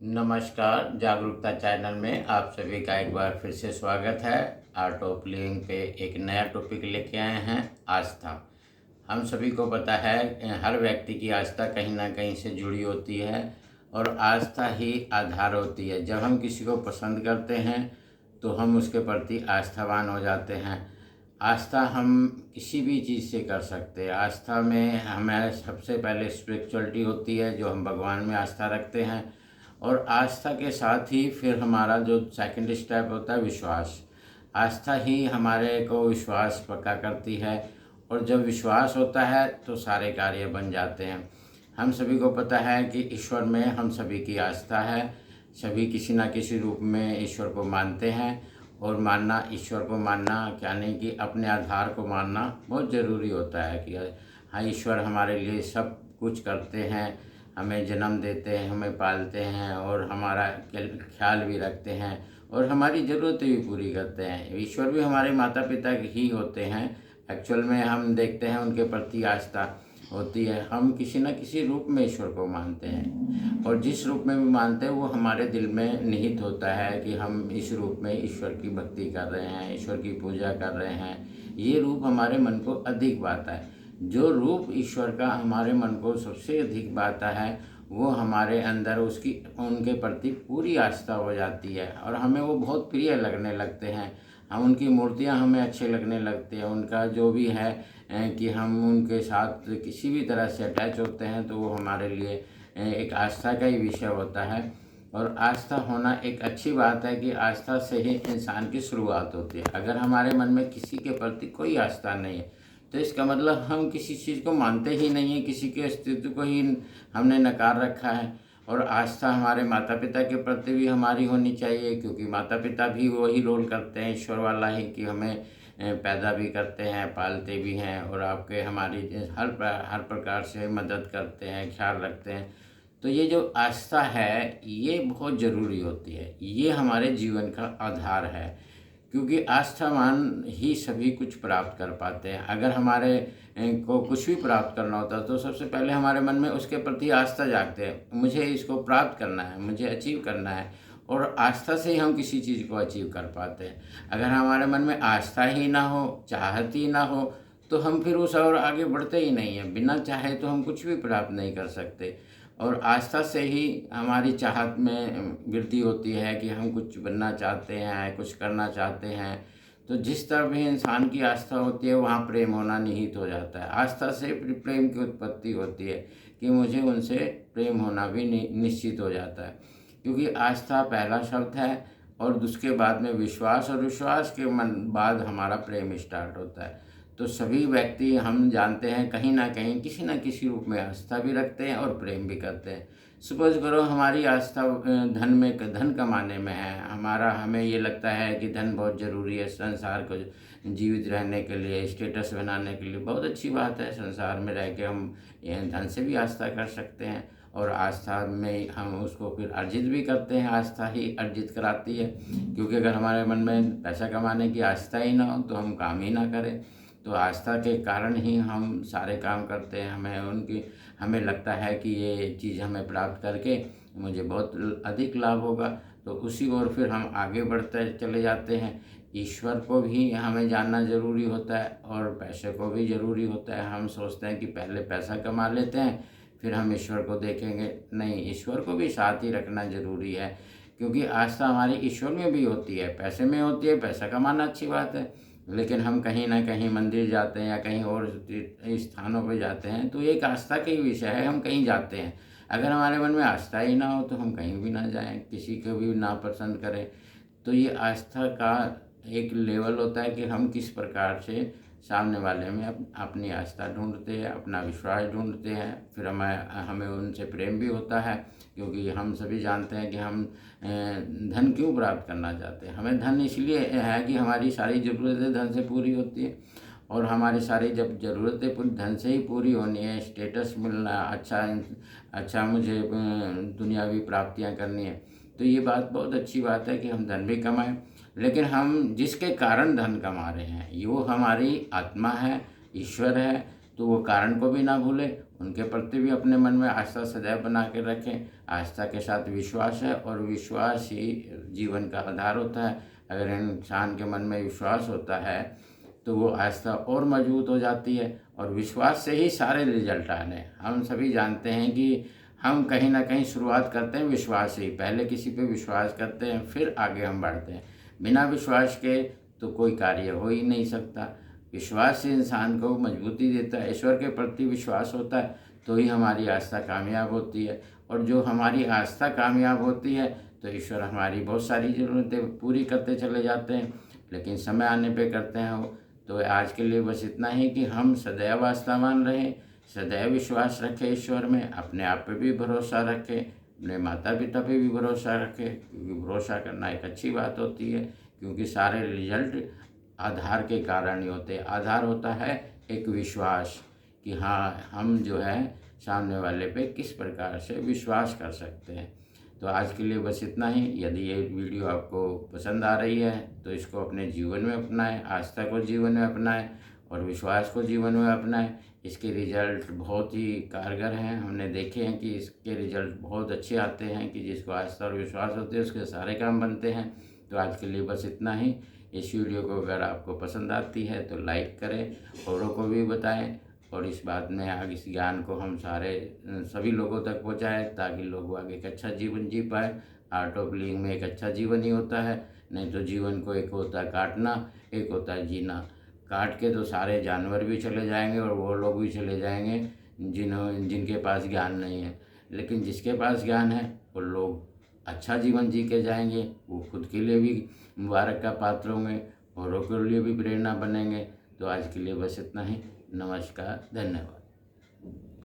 नमस्कार, जागरूकता चैनल में आप सभी का एक बार फिर से स्वागत है। आर्ट ऑफ लिविंग पे एक नया टॉपिक लेके आए हैं, आस्था। हम सभी को पता है हर व्यक्ति की आस्था कहीं ना कहीं से जुड़ी होती है और आस्था ही आधार होती है। जब हम किसी को पसंद करते हैं तो हम उसके प्रति आस्थावान हो जाते हैं। आस्था हम किसी भी चीज़ से कर सकते हैं। आस्था में हमें सबसे पहले स्पिरिचुअलिटी होती है, जो हम भगवान में आस्था रखते हैं, और आस्था के साथ ही फिर हमारा जो सेकंड स्टेप होता है विश्वास। आस्था ही हमारे को विश्वास पक्का करती है, और जब विश्वास होता है तो सारे कार्य बन जाते हैं। हम सभी को पता है कि ईश्वर में हम सभी की आस्था है। सभी किसी न किसी रूप में ईश्वर को मानते हैं, और मानना, ईश्वर को मानना यानी कि अपने आधार को मानना बहुत ज़रूरी होता है कि हाँ, ईश्वर हमारे लिए सब कुछ करते हैं, हमें जन्म देते हैं, हमें पालते हैं और हमारा ख्याल भी रखते हैं और हमारी ज़रूरतें भी पूरी करते हैं। ईश्वर भी हमारे माता पिता ही होते हैं। एक्चुअल में हम देखते हैं उनके प्रति आस्था होती है। हम किसी न किसी रूप में ईश्वर को मानते हैं, और जिस रूप में भी मानते हैं वो हमारे दिल में निहित होता है कि हम इस रूप में ईश्वर की भक्ति कर रहे हैं, ईश्वर की पूजा कर रहे हैं। ये रूप हमारे मन को अधिक भाता है। जो रूप ईश्वर का हमारे मन को सबसे अधिक भाता है, वो हमारे अंदर उसकी उनके प्रति पूरी आस्था हो जाती है और हमें वो बहुत प्रिय लगने लगते हैं। हम उनकी मूर्तियाँ हमें अच्छे लगने लगते हैं। उनका जो भी है कि हम उनके साथ किसी भी तरह से अटैच होते हैं, तो वो हमारे लिए एक आस्था का ही विषय होता है। और आस्था होना एक अच्छी बात है कि आस्था से ही इंसान की शुरुआत होती है। अगर हमारे मन में किसी के प्रति कोई आस्था नहीं है, तो इसका मतलब हम किसी चीज़ को मानते ही नहीं है, किसी के अस्तित्व को ही हमने नकार रखा है। और आस्था हमारे माता पिता के प्रति भी हमारी होनी चाहिए, क्योंकि माता पिता भी वही रोल करते हैं ईश्वर वाला ही, कि हमें पैदा भी करते हैं, पालते भी हैं और आपके हमारी हर प्रकार से मदद करते हैं, ख्याल रखते हैं। तो ये जो आस्था है ये बहुत ज़रूरी होती है, ये हमारे जीवन का आधार है, क्योंकि आस्थावान ही सभी कुछ प्राप्त कर पाते हैं। अगर हमारे को कुछ भी प्राप्त करना होता है तो सबसे पहले हमारे मन में उसके प्रति आस्था जागते हैं, मुझे इसको प्राप्त करना है, मुझे अचीव करना है, और आस्था से ही हम किसी चीज़ को अचीव कर पाते हैं। अगर हमारे मन में आस्था ही ना हो, चाहत ही ना हो, तो हम फिर उस और आगे बढ़ते ही नहीं हैं। बिना चाहे तो हम कुछ भी प्राप्त नहीं कर सकते। और आस्था से ही हमारी चाहत में वृद्धि होती है कि हम कुछ बनना चाहते हैं, कुछ करना चाहते हैं। तो जिस तरफ भी इंसान की आस्था होती है वहाँ प्रेम होना निहित हो जाता है। आस्था से प्रेम की उत्पत्ति होती है कि मुझे उनसे प्रेम होना भी निश्चित हो जाता है, क्योंकि आस्था पहला शब्द है और उसके बाद में विश्वास, और विश्वास के बाद हमारा प्रेम स्टार्ट होता है। तो सभी व्यक्ति हम जानते हैं कहीं ना कहीं किसी न किसी रूप में आस्था भी रखते हैं और प्रेम भी करते हैं। सपोज करो हमारी आस्था धन कमाने में है, हमें ये लगता है कि धन बहुत ज़रूरी है संसार को जीवित रहने के लिए, स्टेटस बनाने के लिए। बहुत अच्छी बात है, संसार में रह के हम धन से भी आस्था कर सकते हैं, और आस्था में हम उसको फिर अर्जित भी करते हैं। आस्था ही अर्जित कराती है, क्योंकि अगर हमारे मन में पैसा कमाने की आस्था ही ना हो तो हम काम ही ना करें। तो आस्था के कारण ही हम सारे काम करते हैं। हमें लगता है कि ये चीज़ हमें प्राप्त करके मुझे बहुत अधिक लाभ होगा, तो उसी ओर फिर हम आगे बढ़ते चले जाते हैं। ईश्वर को भी हमें जानना ज़रूरी होता है और पैसे को भी ज़रूरी होता है। हम सोचते हैं कि पहले पैसा कमा लेते हैं फिर हम ईश्वर को देखेंगे। नहीं, ईश्वर को भी साथ ही रखना ज़रूरी है, क्योंकि आस्था हमारी ईश्वर में भी होती है, पैसे में होती है। पैसा कमाना अच्छी बात है, लेकिन हम कहीं ना कहीं मंदिर जाते हैं या कहीं और स्थानों पर जाते हैं तो एक आस्था का ही विषय है, हम कहीं जाते हैं। अगर हमारे मन में आस्था ही ना हो तो हम कहीं भी ना जाएं, किसी को भी ना पसंद करें। तो ये आस्था का एक लेवल होता है कि हम किस प्रकार से सामने वाले में अपनी आस्था ढूंढते हैं, अपना विश्वास ढूंढते हैं। फिर हमें उनसे प्रेम भी होता है, क्योंकि हम सभी जानते हैं कि हम धन क्यों प्राप्त करना चाहते हैं। हमें धन इसलिए है कि हमारी सारी ज़रूरतें धन से पूरी होती है, और हमारी सारी जब ज़रूरतें पूरी धन से ही पूरी होनी है, स्टेटस मिलना, अच्छा मुझे दुनियावी प्राप्तियां करनी है, तो ये बात बहुत अच्छी बात है कि हम धन भी कमाएं। लेकिन हम जिसके कारण धन कमा रहे हैं वो हमारी आत्मा है, ईश्वर है, तो वो कारण को भी ना भूलें उनके प्रति भी अपने मन में आस्था सदैव बना के रखें। आस्था के साथ विश्वास है और विश्वास ही जीवन का आधार होता है। अगर इंसान के मन में विश्वास होता है तो वो आस्था और मजबूत हो जाती है और विश्वास से ही सारे रिजल्ट आने। हम सभी जानते हैं कि हम कहीं ना कहीं शुरुआत करते हैं विश्वास से ही, पहले किसी पे विश्वास करते हैं फिर आगे हम बढ़ते हैं। बिना विश्वास के तो कोई कार्य हो ही नहीं सकता। विश्वास से इंसान को मजबूती देता है। ईश्वर के प्रति विश्वास होता है तो ही हमारी आस्था कामयाब होती है, और जो हमारी आस्था कामयाब होती है तो ईश्वर हमारी बहुत सारी ज़रूरतें पूरी करते चले जाते हैं, लेकिन समय आने पे करते हैं वो। तो आज के लिए बस इतना ही कि हम सदैव आस्थावान रहें, सदैव विश्वास रखें ईश्वर में, अपने आप पे भी भरोसा रखें, अपने माता पिता पे भी भरोसा रखें, क्योंकि भरोसा करना एक अच्छी बात होती है, क्योंकि सारे रिजल्ट आधार के कारण ही होते हैं। आधार होता है एक विश्वास कि हाँ, हम जो है सामने वाले पे किस प्रकार से विश्वास कर सकते हैं। तो आज के लिए बस इतना ही। यदि ये वीडियो आपको पसंद आ रही है तो इसको अपने जीवन में अपनाएं, आस्था को जीवन में अपनाएं और विश्वास को जीवन में अपनाएं। इसके रिजल्ट बहुत ही कारगर हैं। हमने देखे हैं कि इसके रिजल्ट बहुत अच्छे आते हैं कि जिसको आस्था और विश्वास होते हैं उसके सारे काम बनते हैं। तो आज के लिए बस इतना ही। इस वीडियो को अगर आपको पसंद आती है तो लाइक करें, औरों को भी बताएं, और इस बात में आगे इस ज्ञान को हम सभी लोगों तक पहुंचाएं ताकि लोग आगे एक अच्छा जीवन जी पाए। आर्ट ऑफ लिविंग में एक अच्छा जीवन ही होता है, नहीं तो जीवन को एक होता है काटना, एक होता है जीना। काट के तो सारे जानवर भी चले जाएंगे और वो लोग भी चले जाएंगे जिनके पास ज्ञान नहीं है, लेकिन जिसके पास ज्ञान है वो लोग अच्छा जीवन जी के जाएंगे। वो खुद के लिए भी मुबारक का पात्र होंगे, औरों के लिए भी प्रेरणा बनेंगे। तो आज के लिए बस इतना ही। नमस्कार, धन्यवाद।